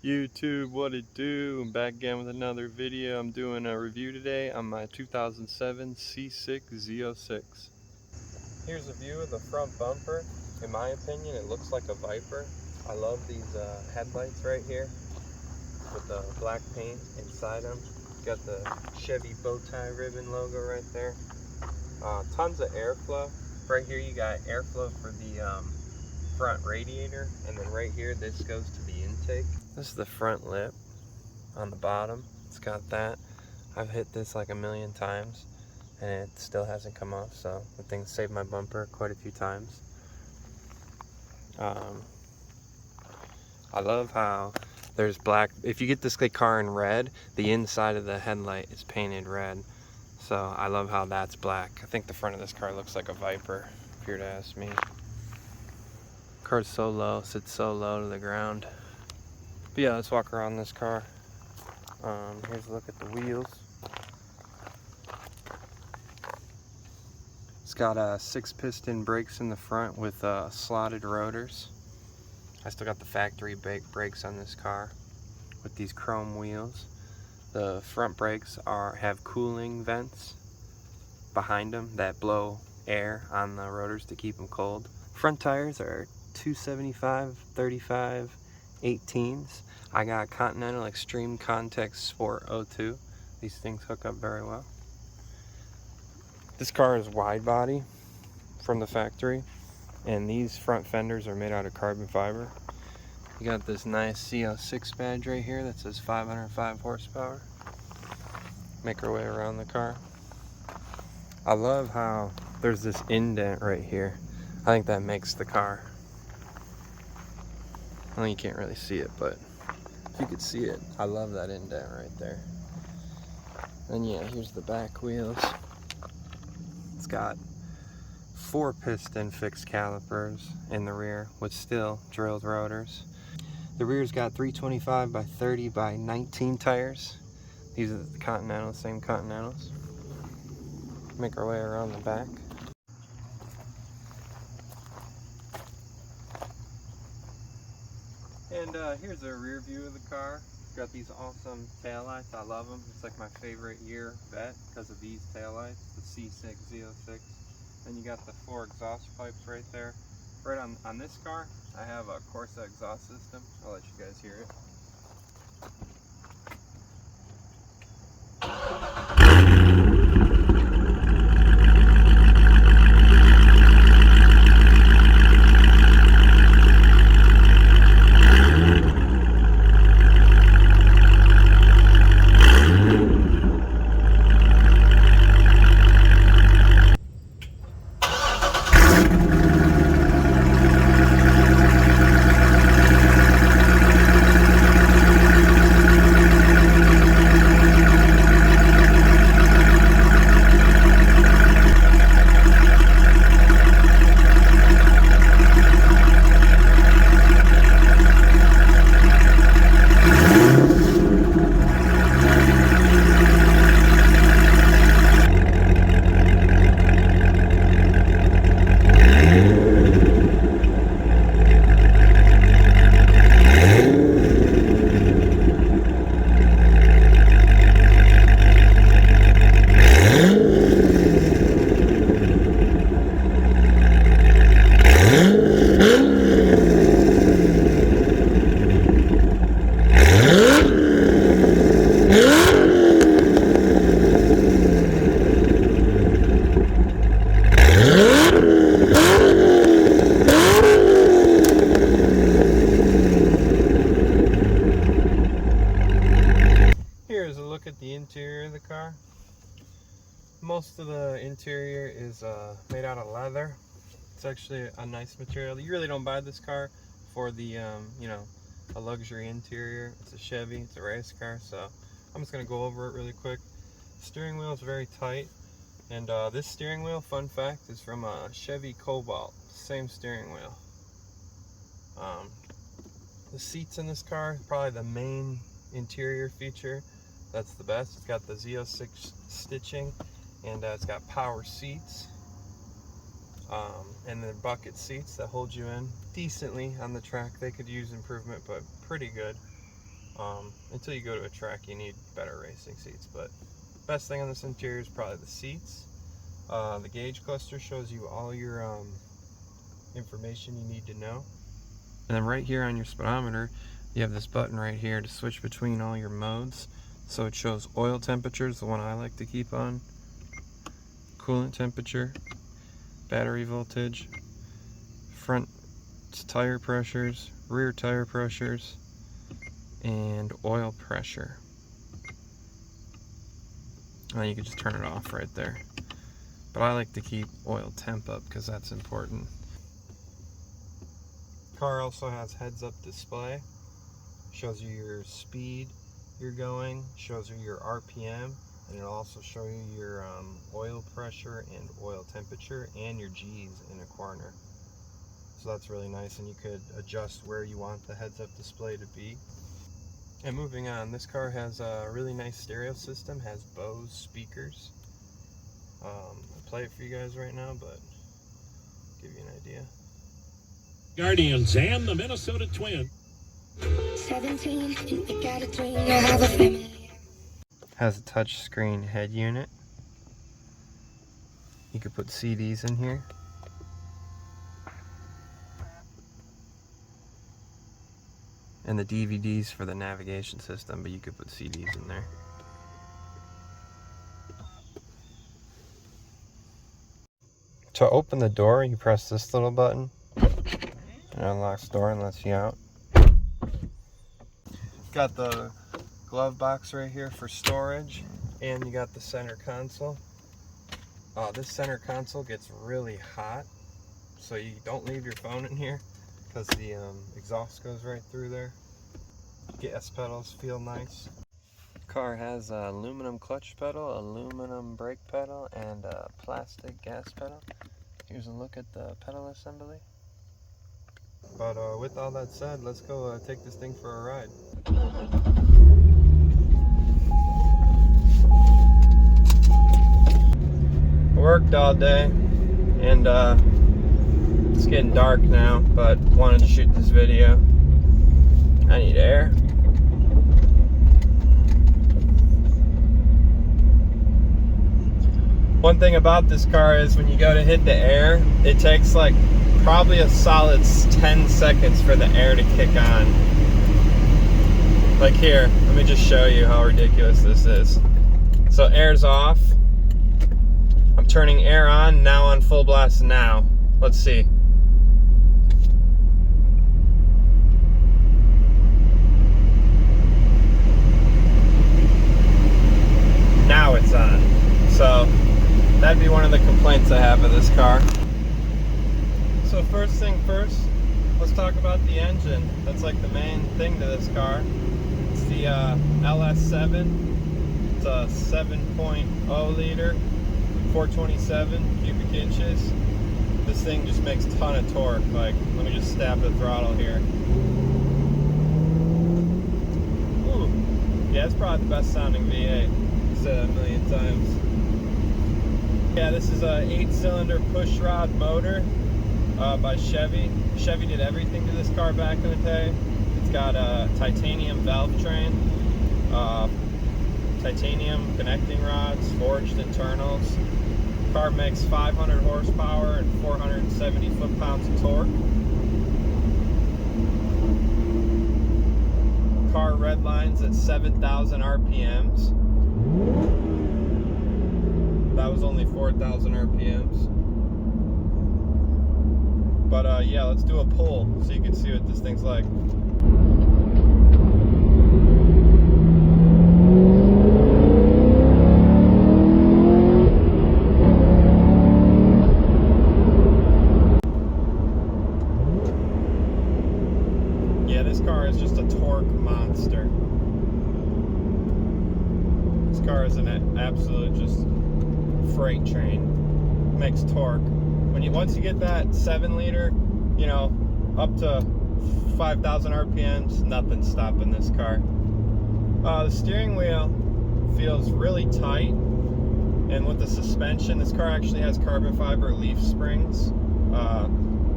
YouTube, what it do? I'm back again with another video. I'm doing a review today on my 2007 C6 Z06. Here's a view of the front bumper. In my opinion, it looks like a Viper. I love these headlights right here with the black paint inside them. Got the Chevy bow tie ribbon logo right there. Tons of airflow. Right here you got airflow for the front radiator, and then right here this goes to the intake. This is the front lip on the bottom. It's got that. I've hit this like a million times and it still hasn't come off, so the thing saved my bumper quite a few times. I love how there's black. If you get this car in red, the inside of the headlight is painted red, so I love how that's black. I think the front of this car looks like a Viper, if you were to ask me. Car's so low, sits so low to the ground. But yeah, let's walk around this car. Here's a look at the wheels. It's got 6-piston brakes in the front with slotted rotors. I still got the factory brakes on this car with these chrome wheels. The front brakes have cooling vents behind them that blow air on the rotors to keep them cold. Front tires are 275 35 18s. I got Continental Extreme Context Sport 02. These things hook up very well. This car is wide body from the factory, and these front fenders are made out of carbon fiber. You got this nice C6 badge right here that says 505 horsepower. Make our way around the car. I love how there's this indent right here. I think that makes the car. Well, you can't really see it, but if you could see it, I love that indent right there. And yeah, here's the back wheels. It's got 4-piston fixed calipers in the rear with still drilled rotors. The rear's got 325 by 30 by 19 tires. These are the Continentals, same Continentals. Make our way around the back. And here's a rear view of the car. Got these awesome taillights. I love them. It's like my favorite year vet because of these taillights, the C6 Zo6. Then you got the 4 exhaust pipes right there. Right on this car, I have a Corsa exhaust system. I'll let you guys hear it. Here's a look at the interior of the car. Most of the interior is made out of leather. It's actually a nice material. You really don't buy this car for the, you know, a luxury interior. It's a Chevy, it's a race car, so I'm just gonna go over it really quick. Steering wheel is very tight, and this steering wheel, fun fact, is from a Chevy Cobalt, same steering wheel. The seats in this car, probably the main interior feature. That's the best. It's got the Z06 stitching, and it's got power seats, and then bucket seats that hold you in decently on the track. They could use improvement, but pretty good. Until you go to a track, you need better racing seats. But best thing on this interior is probably the seats. The gauge cluster shows you all your information you need to know. And then right here on your speedometer, you have this button right here to switch between all your modes. So it shows oil temperatures, the one I like to keep on, coolant temperature, battery voltage, front tire pressures, rear tire pressures, and oil pressure. You can just turn it off right there. But I like to keep oil temp up because that's important. Car also has heads-up display. Shows you your speed you're going, shows you your RPM, and it'll also show you your oil pressure and oil temperature and your G's in a corner. So that's really nice, and you could adjust where you want the heads-up display to be. And moving on, this car has a really nice stereo system, has Bose speakers. I'll play it for you guys right now, but give you an idea. Guardians and the Minnesota Twins. 17, and we got a dream to have a family. Has a touch screen head unit. You could put CDs in here. And the DVDs for the navigation system, but you could put CDs in there. To open the door, you press this little button. It unlocks the door and lets you out. Got the glove box right here for storage, and you got the center console. This center console gets really hot, so you don't leave your phone in here because the exhaust goes right through there. Gas pedals feel nice. Car has an aluminum clutch pedal, aluminum brake pedal, and a plastic gas pedal. Here's a look at the pedal assembly. But with all that said, let's go take this thing for a ride. Worked all day, and it's getting dark now, but wanted to shoot this video. I need air. One thing about this car is when you go to hit the air, it takes like probably a solid 10 seconds for the air to kick on. Like here, let me just show you how ridiculous this is. So air's off. I'm turning air on, now on full blast now. Let's see. Now it's on. So that'd be one of the complaints I have of this car. So first thing first, let's talk about the engine. That's like the main thing to this car. It's the LS7. It's a 7.0 liter, 427 cubic inches. This thing just makes a ton of torque. Like, let me just stab the throttle here. Ooh. Yeah, it's probably the best sounding V8. I've said that a million times. Yeah, this is a 8-cylinder pushrod motor by Chevy. Chevy did everything to this car back in the day. It's got a titanium valve train, titanium connecting rods, forged internals. The car makes 500 horsepower and 470 foot-pounds of torque. Car redlines at 7,000 RPMs. That was only 4,000 RPMs. But yeah, let's do a pull so you can see what this thing's like. Yeah, this car is just a torque monster. This car is an absolute just freight train. Makes torque. Once you get that 7-liter, you know, up to 5,000 RPMs, nothing's stopping this car. The steering wheel feels really tight, and with the suspension, this car actually has carbon fiber leaf springs.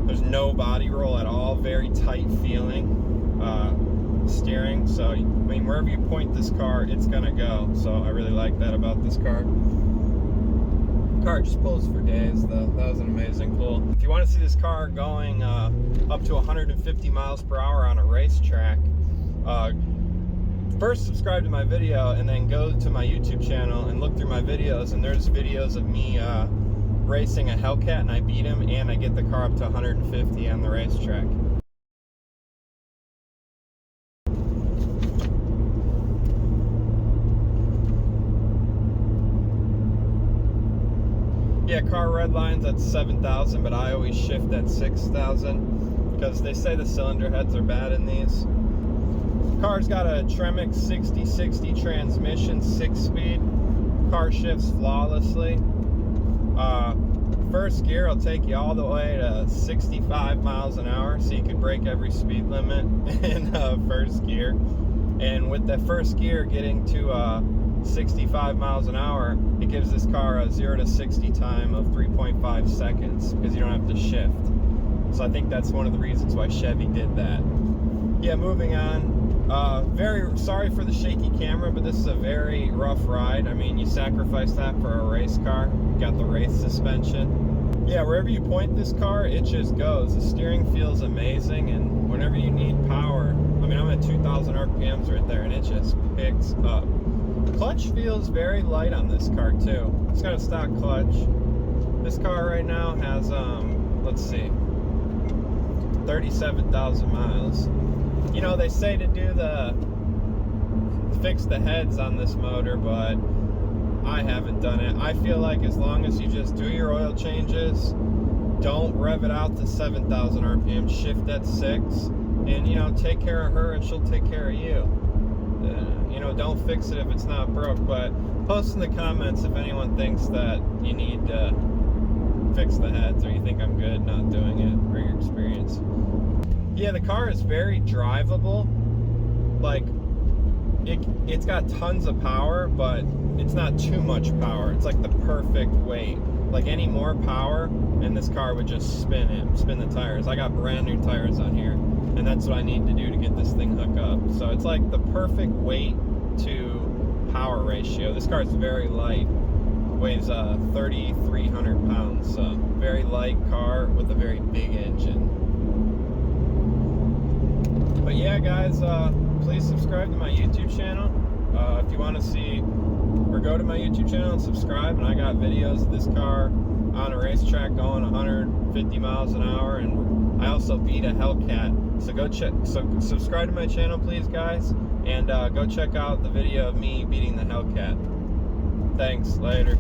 There's no body roll at all, very tight feeling steering, So I mean, wherever you point this car, it's gonna go. So I really like that about this car. The car just pulls for days though. That was an amazing pull. If you want to see this car going up to 150 miles per hour on a racetrack, first subscribe to my video and then go to my YouTube channel and look through my videos, and there's videos of me racing a Hellcat, and I beat him and I get the car up to 150 on the racetrack. Yeah, car red lines at 7,000, but I always shift at 6,000 because they say the cylinder heads are bad in these. Car's got a Tremec 6060 transmission, 6-speed. Car shifts flawlessly. First gear will take you all the way to 65 miles an hour, so you can break every speed limit in first gear. And with the first gear getting to 65 miles an hour, it gives this car a 0 to 60 time of 3.5 seconds because you don't have to shift. So I think that's one of the reasons why Chevy did that. Yeah, moving on. Very sorry for the shaky camera, but this is a very rough ride. I mean, you sacrifice that for a race car. Got the race suspension. Yeah, wherever you point this car, it just goes. The steering feels amazing, and whenever you need power, I mean, I'm at 2,000 RPMs right there, and it just picks up. Clutch feels very light on this car too. It's got a stock clutch. This car right now has, let's see, 37,000 miles. You know, they say to do fix the heads on this motor, but I haven't done it. I feel like as long as you just do your oil changes, don't rev it out to 7,000 RPM, shift at 6, and, you know, take care of her and she'll take care of you. You know, don't fix it if it's not broke, but post in the comments if anyone thinks that you need to fix the heads, or you think I'm good not doing it, or your experience. Yeah, the car is very drivable. Like, it's got tons of power, but it's not too much power. It's like the perfect weight. Like, any more power and this car would just spin the tires. I got brand new tires on here, and that's what I need to do to get this thing hooked up. So it's like the perfect weight to power ratio. This car is very light, weighs 3,300 pounds, so very light car with a very big engine. But yeah, guys, please subscribe to my YouTube channel if you want to see, or go to my YouTube channel and subscribe. And I got videos of this car on a racetrack going 150 miles an hour, and I also beat a Hellcat. So go subscribe to my channel, please, guys, and go check out the video of me beating the Hellcat. Thanks. Later.